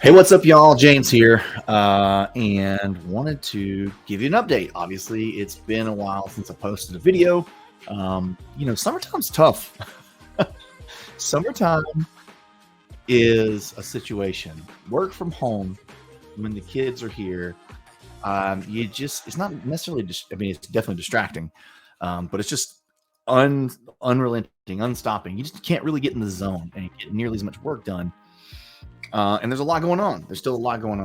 Hey, what's up, y'all? James here, and wanted to give you an update. Obviously, it's been a while since I posted a video. Summertime's tough. Summertime is a situation. Work from home when the kids are here. It's not necessarily, it's definitely distracting, but it's just unrelenting, unstopping. You just can't really get in the zone and get nearly as much work done. And there's a lot going on. There's still a lot going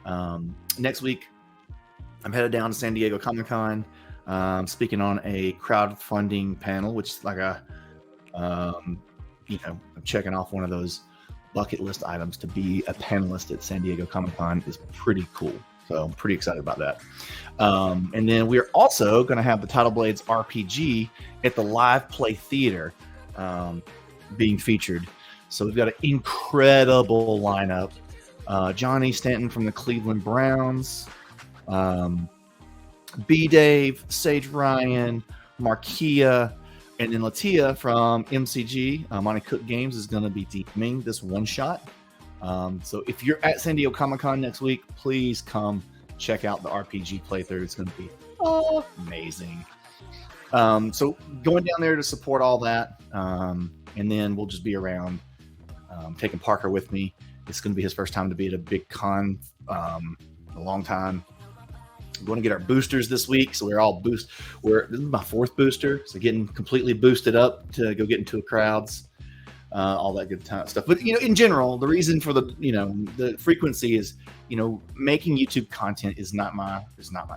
on. Next week, I'm headed down to San Diego Comic-Con, speaking on a crowdfunding panel, which is like I'm checking off one of those bucket list items. To be a panelist at San Diego Comic-Con is pretty cool. So I'm pretty excited about that. And then we're also going to have the Title Blades RPG at the Live Play Theater being featured. So we've got an incredible lineup. Johnny Stanton from the Cleveland Browns, B-Dave, Sage Ryan, Markia, and then Latia from MCG. Monty Cook Games is going to be DMing this one-shot. So if you're at San Diego Comic-Con next week, please come check out the RPG playthrough. It's going to be amazing. So going down there to support all that, and then we'll just be around. Taking Parker with me. It's going to be his first time to be at a big con a long time. We're going to get our boosters this week, so we're all this is my fourth booster, so getting completely boosted up to go get into crowds, all that good stuff. But in general, the reason for the frequency is making YouTube content is not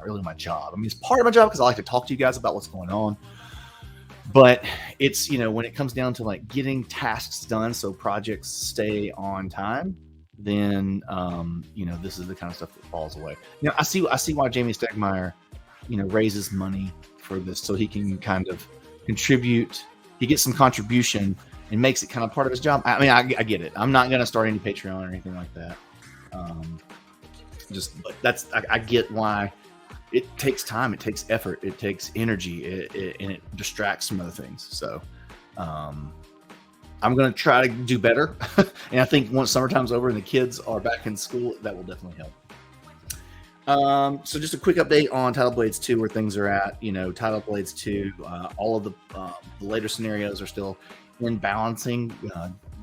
really my job. I mean, it's part of my job because I like to talk to you guys about what's going on. But it's, when it comes down to like getting tasks done so projects stay on time, then, this is the kind of stuff that falls away. I see why Jamie Stegmaier, raises money for this so he can kind of contribute. He gets some contribution and makes it kind of part of his job. I mean, I get it. I'm not going to start any Patreon or anything like that. But I get why. It takes time, it takes effort, it takes energy, and it distracts from other things. So I'm going to try to do better. And I think once summertime's over and the kids are back in school, that will definitely help. So just a quick update on Title Blades 2, where things are at. Title Blades 2, all of the later scenarios are still in balancing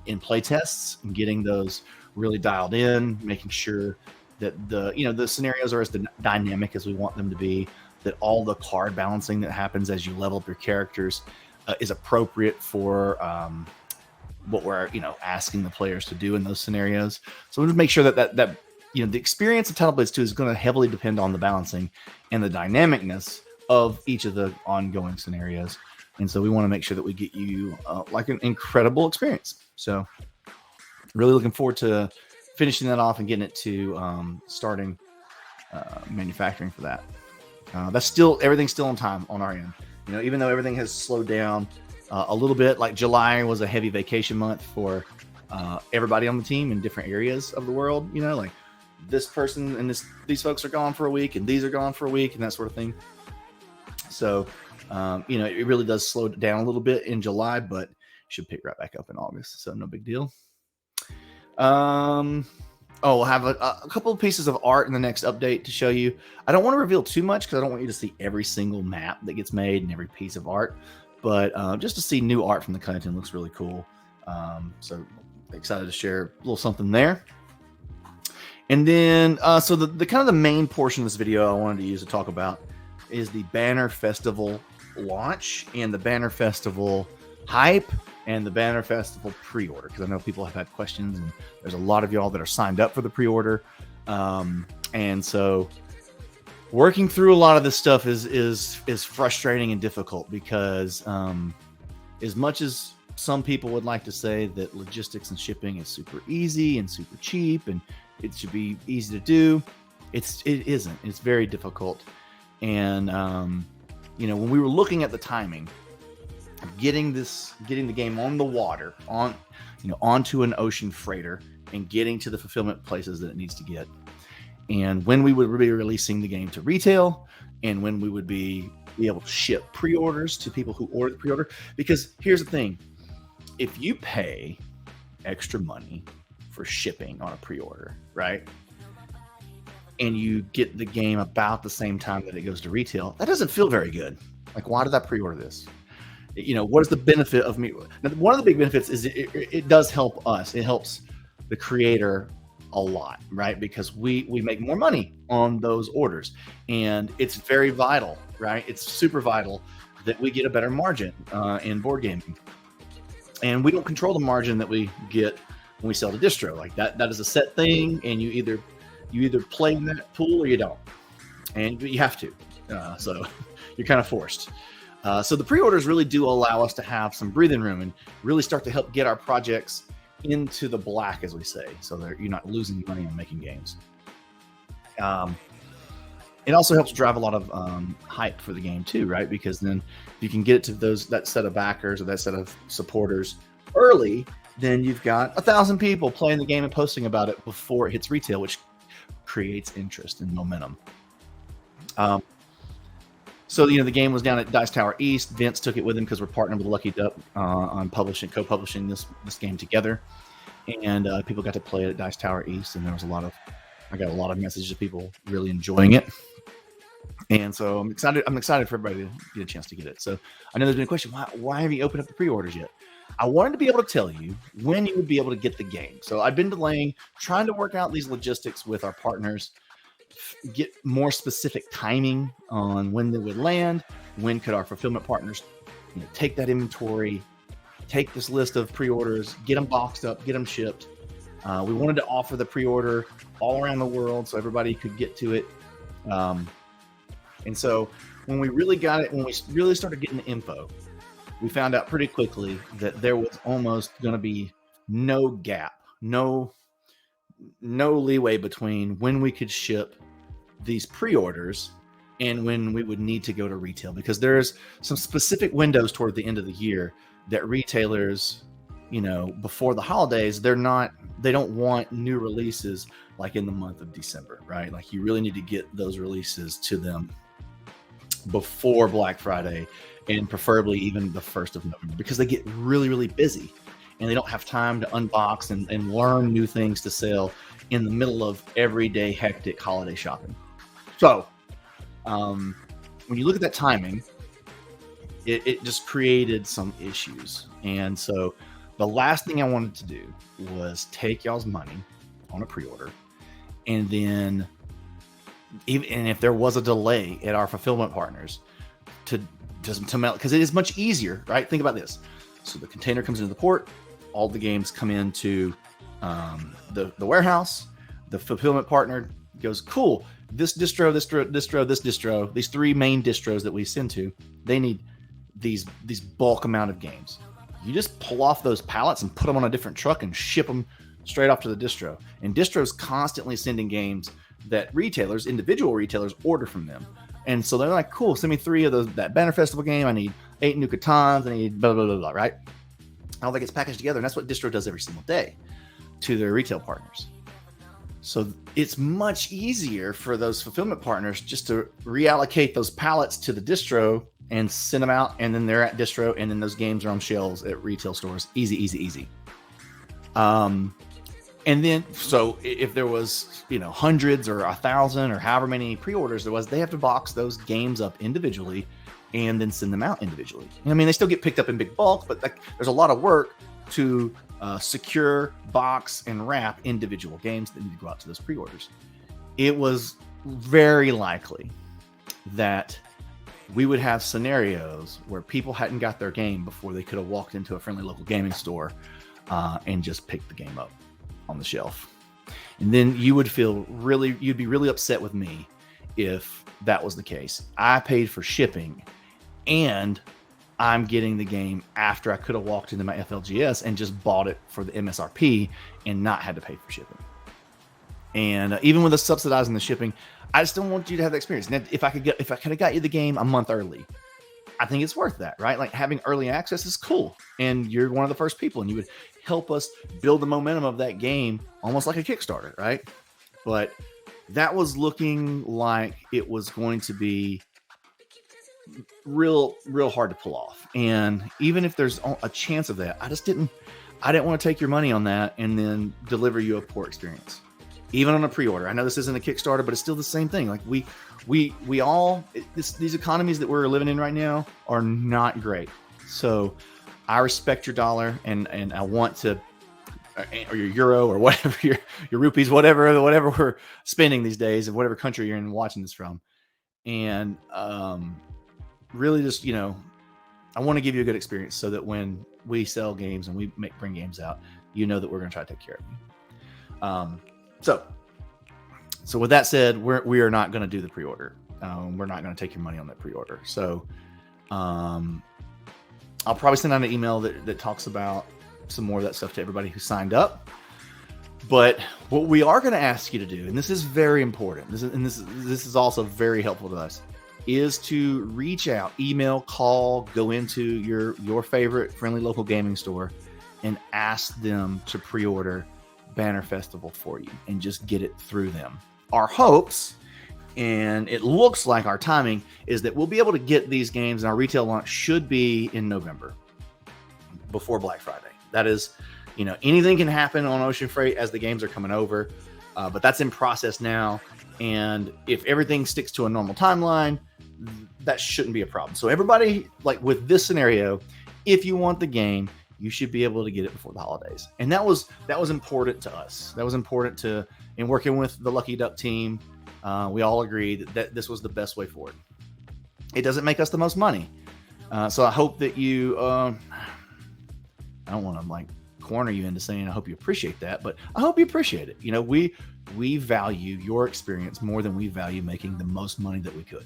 in play tests and getting those really dialed in, making sure that the scenarios are as dynamic as we want them to be, that all the card balancing that happens as you level up your characters is appropriate for what we're asking the players to do in those scenarios. So we'll just make sure that the experience of Title Blades 2 is going to heavily depend on the balancing and the dynamicness of each of the ongoing scenarios. And so we want to make sure that we get you like an incredible experience. So really looking forward to finishing that off and getting it to starting manufacturing for that. Everything's still on time on our end. Even though everything has slowed down a little bit, like July was a heavy vacation month for everybody on the team in different areas of the world. Like this person and these folks are gone for a week and these are gone for a week and that sort of thing. So, it really does slow down a little bit in July, but should pick right back up in August. So no big deal. We'll have a couple of pieces of art in the next update to show you. I don't want to reveal too much because I don't want you to see every single map that gets made and every piece of art, but just to see new art from the content looks really cool. So excited to share a little something there. And then, so the kind of the main portion of this video I wanted to use to talk about is the Banner Festival launch and the Banner Festival hype and the Banner Festival pre-order, because I know people have had questions and there's a lot of y'all that are signed up for the pre-order. And so working through a lot of this stuff is frustrating and difficult because as much as some people would like to say that logistics and shipping is super easy and super cheap and it should be easy to do, it isn't. It's very difficult. And when we were looking at the timing, getting the game on the water, onto an ocean freighter and getting to the fulfillment places that it needs to get, and when we would be releasing the game to retail, and when we would be able to ship pre-orders to people who order the pre-order. Because here's the thing, if you pay extra money for shipping on a pre-order, right? And you get the game about the same time that it goes to retail, that doesn't feel very good. Like, why did I pre-order this? What is the benefit of me? Now, one of the big benefits is it does help us. It helps the creator a lot, right? Because we make more money on those orders, and it's very vital, right? It's super vital that we get a better margin in board gaming, and we don't control the margin that we get when we sell to distro. Like that is a set thing, and you either play in that pool or you don't, and you have to. So you're kind of forced. So the pre-orders really do allow us to have some breathing room and really start to help get our projects into the black, as we say, so that you're not losing money on making games. It also helps drive a lot of hype for the game too, right? Because then you can get it to that set of backers or that set of supporters early. Then you've got 1,000 people playing the game and posting about it before it hits retail, which creates interest and momentum. So the game was down at Dice Tower East. Vince took it with him because we're partnered with Lucky Duck on co-publishing this game together, and people got to play it at Dice Tower East. And I got a lot of messages of people really enjoying it, and so I'm excited for everybody to get a chance to get it. So I know there's been a question: why have you opened up the pre-orders yet? I wanted to be able to tell you when you would be able to get the game. So I've been delaying, trying to work out these logistics with our partners, get more specific timing on when they would land, when could our fulfillment partners take that inventory, take this list of pre-orders, get them boxed up, get them shipped. We wanted to offer the pre-order all around the world so everybody could get to it. And so when we really got it, when we really started getting the info, we found out pretty quickly that there was almost going to be no gap, no leeway between when we could ship these pre-orders and when we would need to go to retail, because there's some specific windows toward the end of the year that retailers, before the holidays, they don't want new releases like in the month of December, right? Like you really need to get those releases to them before Black Friday and preferably even the 1st of November, because they get really, really busy and they don't have time to unbox and learn new things to sell in the middle of everyday hectic holiday shopping. So when you look at that timing, it just created some issues. And so the last thing I wanted to do was take y'all's money on a pre-order, and then even if there was a delay at our fulfillment partners to melt, because it is much easier, right? Think about this. So the container comes into the port, all the games come into the warehouse, the fulfillment partner goes, cool, this distro, these 3 main distros that we send to, they need these bulk amount of games. You just pull off those pallets and put them on a different truck and ship them straight off to the distro. And distro's constantly sending games that individual retailers order from them. And so they're like, cool, send me 3 of that Banner Festival game. I need 8 new Catans. I need blah, blah, blah, blah, right? All that gets packaged together. And that's what distro does every single day to their retail partners. So it's much easier for those fulfillment partners just to reallocate those pallets to the distro and send them out. And then they're at distro. And then those games are on shelves at retail stores. Easy, easy, easy. And then, so if there was, hundreds or 1,000 or however many pre-orders there was, they have to box those games up individually and then send them out individually. I mean, they still get picked up in big bulk, but there's a lot of work to secure, box, and wrap individual games that need to go out to those pre-orders. It was very likely that we would have scenarios where people hadn't got their game before they could have walked into a friendly local gaming store and just picked the game up on the shelf. And then you'd be really upset with me if that was the case. I paid for shipping and I'm getting the game after I could have walked into my FLGS and just bought it for the MSRP and not had to pay for shipping. And even with us subsidizing the shipping, I just don't want you to have that experience. And if I could have got you the game a month early, I think it's worth that, right? Like having early access is cool, and you're one of the first people, and you would help us build the momentum of that game, almost like a Kickstarter, right? But that was looking like it was going to be real hard to pull off. And even if there's a chance of that, I I didn't want to take your money on that and then deliver you a poor experience, even on a pre-order. I know this isn't a Kickstarter, but it's still the same thing. Like we all these economies that we're living in right now are not great. So I respect your dollar, and I want to, or your euro, or whatever, your rupees, whatever we're spending these days, of whatever country you're in watching this from, and really just I want to give you a good experience so that when we sell games and we bring games out, you know that we're going to try to take care of you. So with that said, we are not going to do the pre-order. We're not going to take your money on that pre-order. So I'll probably send out an email that talks about some more of that stuff to everybody who signed up. But what we are going to ask you to do, and this is very important, this is also very helpful to us, is to reach out, email, call, go into your favorite friendly local gaming store and ask them to pre-order Banner Festival for you and just get it through them. Our hopes, and it looks like our timing, is that we'll be able to get these games, and our retail launch should be in November, before Black Friday. That is, anything can happen on ocean freight as the games are coming over, but that's in process now. And if everything sticks to a normal timeline, that shouldn't be a problem. So everybody, like with this scenario, if you want the game, you should be able to get it before the holidays. And that was important to us. That was important in working with the Lucky Duck team. We all agreed that this was the best way forward. It doesn't make us the most money. So I hope that you, I don't want to corner you into saying I hope you appreciate that, but I hope you appreciate it. We value your experience more than we value making the most money that we could.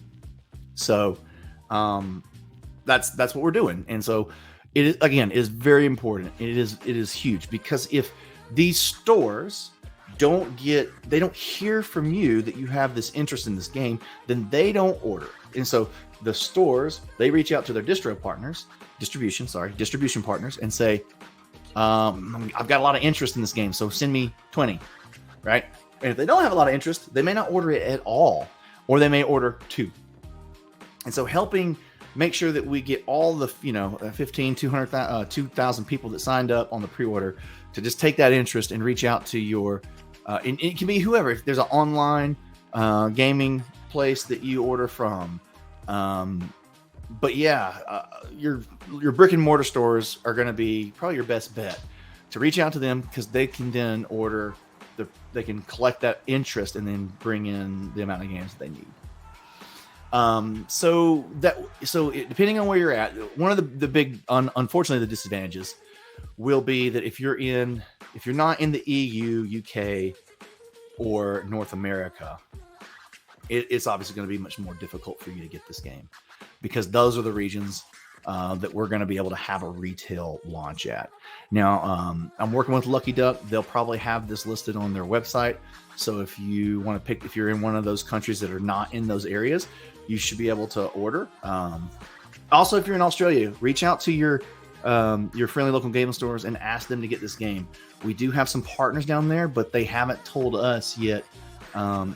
So that's what we're doing. And so it is, again, is very important. It is huge, because if these stores don't hear from you that you have this interest in this game, then they don't order. And so the stores, they reach out to their distribution partners and say, I've got a lot of interest in this game, so send me 20, right? And if they don't have a lot of interest, they may not order it at all, or they may order 2. And so helping make sure that we get all the 15, 200, 2,000 people that signed up on the pre-order to just take that interest and reach out to your and it can be whoever. If there's an online gaming place that you order from, but yeah, your brick and mortar stores are going to be probably your best bet to reach out to them, because they can then they can collect that interest and then bring in the amount of games that they need. So depending on where you're at, one of the big, unfortunately, the disadvantages will be that if you're not in the EU, UK, or North America, it's obviously going to be much more difficult for you to get this game, because those are the regions that we're going to be able to have a retail launch at. Now, I'm working with Lucky Duck. They'll probably have this listed on their website. So if you want to if you're in one of those countries that are not in those areas, you should be able to order. Also, if you're in Australia, reach out to your friendly local gaming stores and ask them to get this game. We do have some partners down there, but they haven't told us yet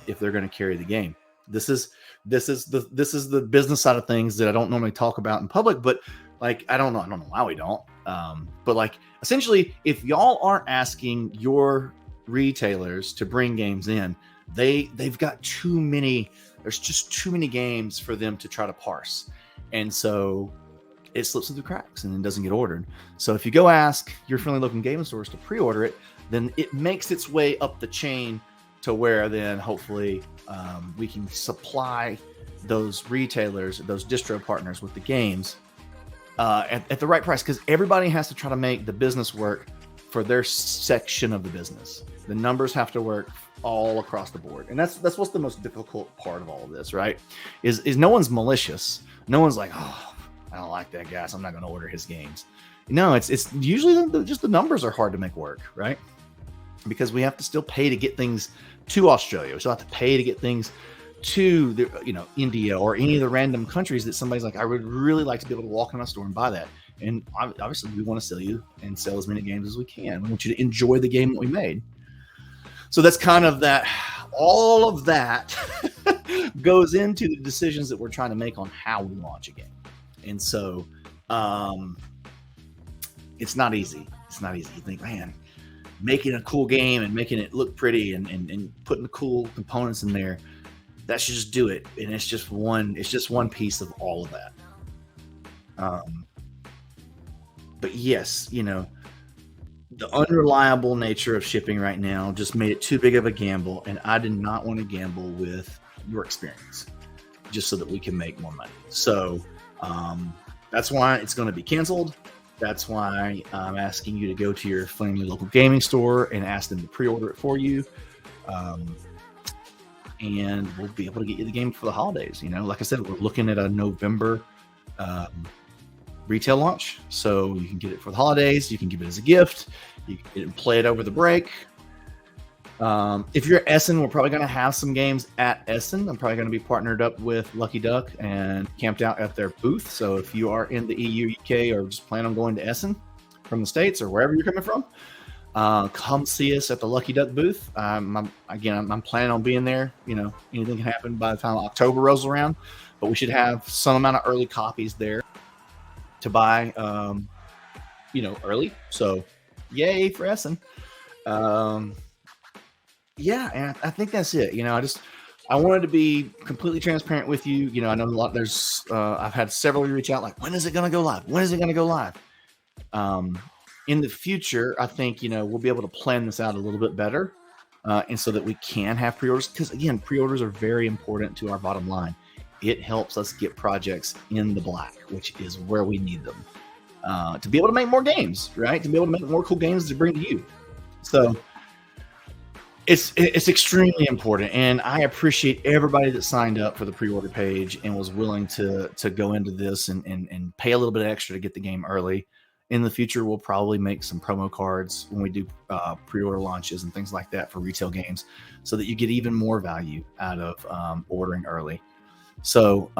if they're going to carry the game. This is the business side of things that I don't normally talk about in public, but I don't know why we don't. But essentially, if y'all aren't asking your retailers to bring games in, they've got too many. There's just too many games for them to try to parse, and so it slips through the cracks and then doesn't get ordered. So if you go ask your friendly local gaming stores to pre-order it, then it makes its way up the chain to where then hopefully we can supply those retailers, those distro partners with the games at the right price, because everybody has to try to make the business work for their section of the business. The numbers have to work all across the board, and that's what's the most difficult part of all of this, right? Is no one's malicious. No one's like, oh, I don't like that guy, so I'm not going to order his games. No, it's usually just the numbers are hard to make work, right? Because we have to still pay to get things to Australia. We still have to pay to get things to India or any of the random countries that somebody's like, I would really like to be able to walk in my store and buy that. And obviously, we want to sell you and sell as many games as we can. We want you to enjoy the game that we made. So that's kind of that. All of that goes into the decisions that we're trying to make on how we launch a game. And so it's not easy. It's not easy. You think, man, making a cool game and making it look pretty and putting the cool components in there, that should just do it. And it's just one piece of all of that. But yes, the unreliable nature of shipping right now just made it too big of a gamble, and I did not want to gamble with your experience just so that we can make more money. So that's why it's going to be canceled. That's why I'm asking you to go to your friendly local gaming store and ask them to pre-order it for you. And we'll be able to get you the game for the holidays. Like I said, we're looking at a November retail launch, so you can get it for the holidays. You can give it as a gift. You can get it and play it over the break. If you're at Essen, we're probably going to have some games at Essen. I'm probably going to be partnered up with Lucky Duck and camped out at their booth. So if you are in the EU, UK, or just plan on going to Essen from the States or wherever you're coming from, come see us at the Lucky Duck booth. I'm planning on being there. Anything can happen by the time October rolls around, but we should have some amount of early copies there to buy, early. So yay for Essen. Yeah, and I think that's it. I wanted to be completely transparent with you. I know I've had several reach out like, when is it going to go live? When is it going to go live? In the future, I think, we'll be able to plan this out a little bit better. And so that we can have pre-orders, because again, pre-orders are very important to our bottom line. It helps us get projects in the black, which is where we need them, to be able to make more games, right? To be able to make more cool games to bring to you. So it's extremely important, and I appreciate everybody that signed up for the pre-order page and was willing to go into this and pay a little bit extra to get the game early. In the future, we'll probably make some promo cards when we do pre-order launches and things like that for retail games, so that you get even more value out of ordering early. So,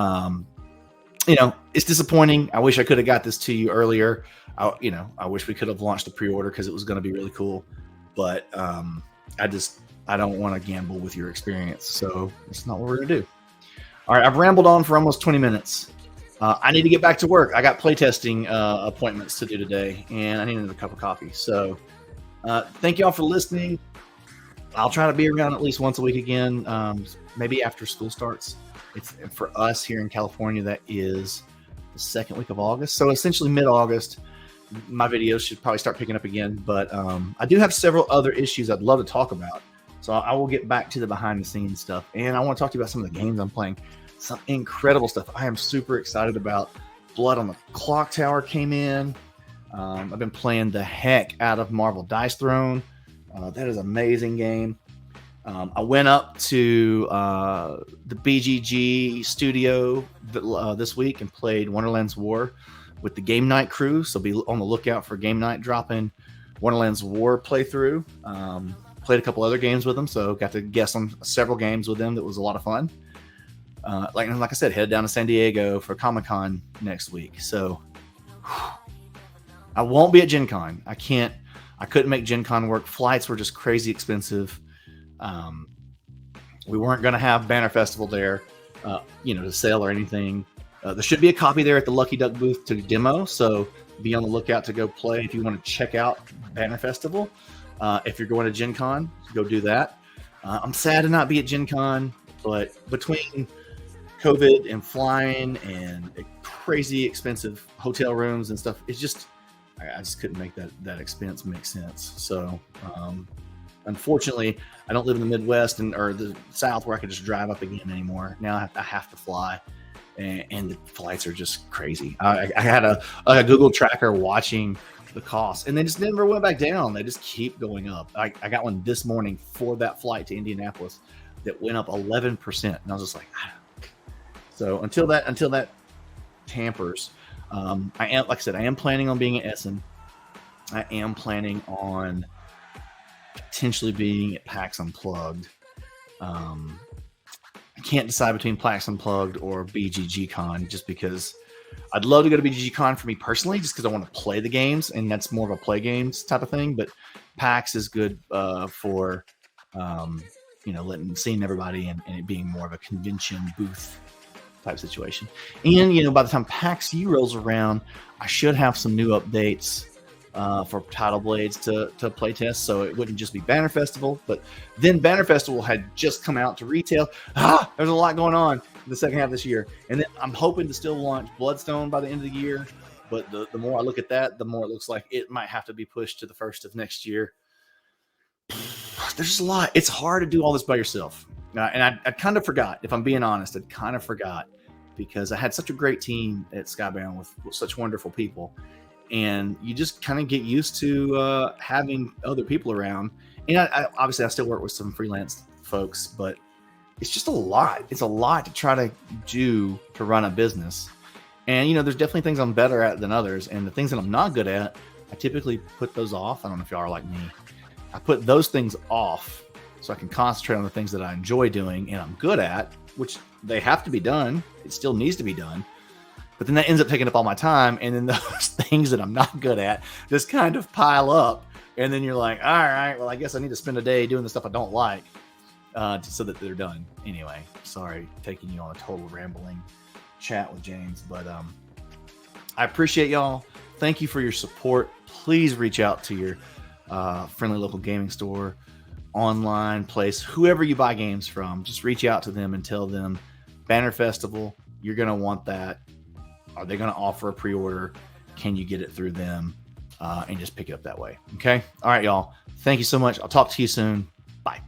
it's disappointing. I wish I could have got this to you earlier. I wish we could have launched the pre-order because it was going to be really cool, but I don't want to gamble with your experience. So that's not what we're going to do. All right. I've rambled on for almost 20 minutes. I need to get back to work. I got playtesting appointments to do today, and I need another cup of coffee. So thank you all for listening. I'll try to be around at least once a week again, maybe after school starts. It's for us here in California, that is the second week of August. So essentially mid-August, my videos should probably start picking up again. But I do have several other issues I'd love to talk about. So I will get back to the behind-the-scenes stuff. And I want to talk to you about some of the games I'm playing. Some incredible stuff I am super excited about. Blood on the Clock Tower came in. I've been playing the heck out of Marvel Dice Throne. That is an amazing game. I went up to the BGG studio this week and played Wonderland's War with the Game Night crew. So be on the lookout for Game Night dropping Wonderland's War playthrough. Played a couple other games with them, so got to guess on several games with them. That was a lot of fun. Like I said, headed down to San Diego for Comic-Con next week. So I won't be at Gen Con. I couldn't make Gen Con work. Flights were just crazy expensive. We weren't going to have Banner Festival there, to sell or anything. There should be a copy there at the Lucky Duck booth to demo. So be on the lookout to go play if you want to check out Banner Festival. If you're going to Gen Con, go do that. I'm sad to not be at Gen Con, but between COVID and flying and crazy expensive hotel rooms and stuff, it's just, I just couldn't make that expense make sense. So, unfortunately, I don't live in the Midwest or the South where I could just drive up again anymore. Now I have to fly, and the flights are just crazy. I had a Google tracker watching the cost, and they just never went back down. They just keep going up. I got one this morning for that flight to Indianapolis that went up 11%, and I was just like, so until that tampers, I am planning on being at Essen. I am planning on potentially being at PAX Unplugged. I can't decide between PAX Unplugged or BGG Con just because I'd love to go to BGG Con for me personally, just because I want to play the games, and that's more of a play games type of thing. But PAX is good for seeing everybody and it being more of a convention booth type situation. And by the time PAX U rolls around, I should have some new updates for Title Blades to play test, so it wouldn't just be Banner Festival. But then Banner Festival had just come out to retail. There's a lot going on in the second half of this year, and then I'm hoping to still launch Bloodstone by the end of the year. But the more I look at that, the more it looks like it might have to be pushed to the first of next year. There's just a lot. It's hard to do all this by yourself. And I kind of forgot, if I'm being honest, I kind of forgot, because I had such a great team at Skybound with such wonderful people. And you just kind of get used to having other people around. And I obviously I still work with some freelance folks, but it's just a lot. It's a lot to try to do to run a business. And, there's definitely things I'm better at than others. And the things that I'm not good at, I typically put those off. I don't know if y'all are like me. I put those things off so I can concentrate on the things that I enjoy doing and I'm good at, which they have to be done. It still needs to be done. But then that ends up taking up all my time. And then those things that I'm not good at just kind of pile up. And then you're like, all right, well, I guess I need to spend a day doing the stuff I don't like so that they're done. Anyway, sorry, taking you on a total rambling chat with James. But I appreciate y'all. Thank you for your support. Please reach out to your friendly local gaming store, online place, whoever you buy games from. Just reach out to them and tell them Banner Festival, you're going to want that. Are they going to offer a pre-order? Can you get it through them? And just pick it up that way. Okay. All right, y'all. Thank you so much. I'll talk to you soon. Bye.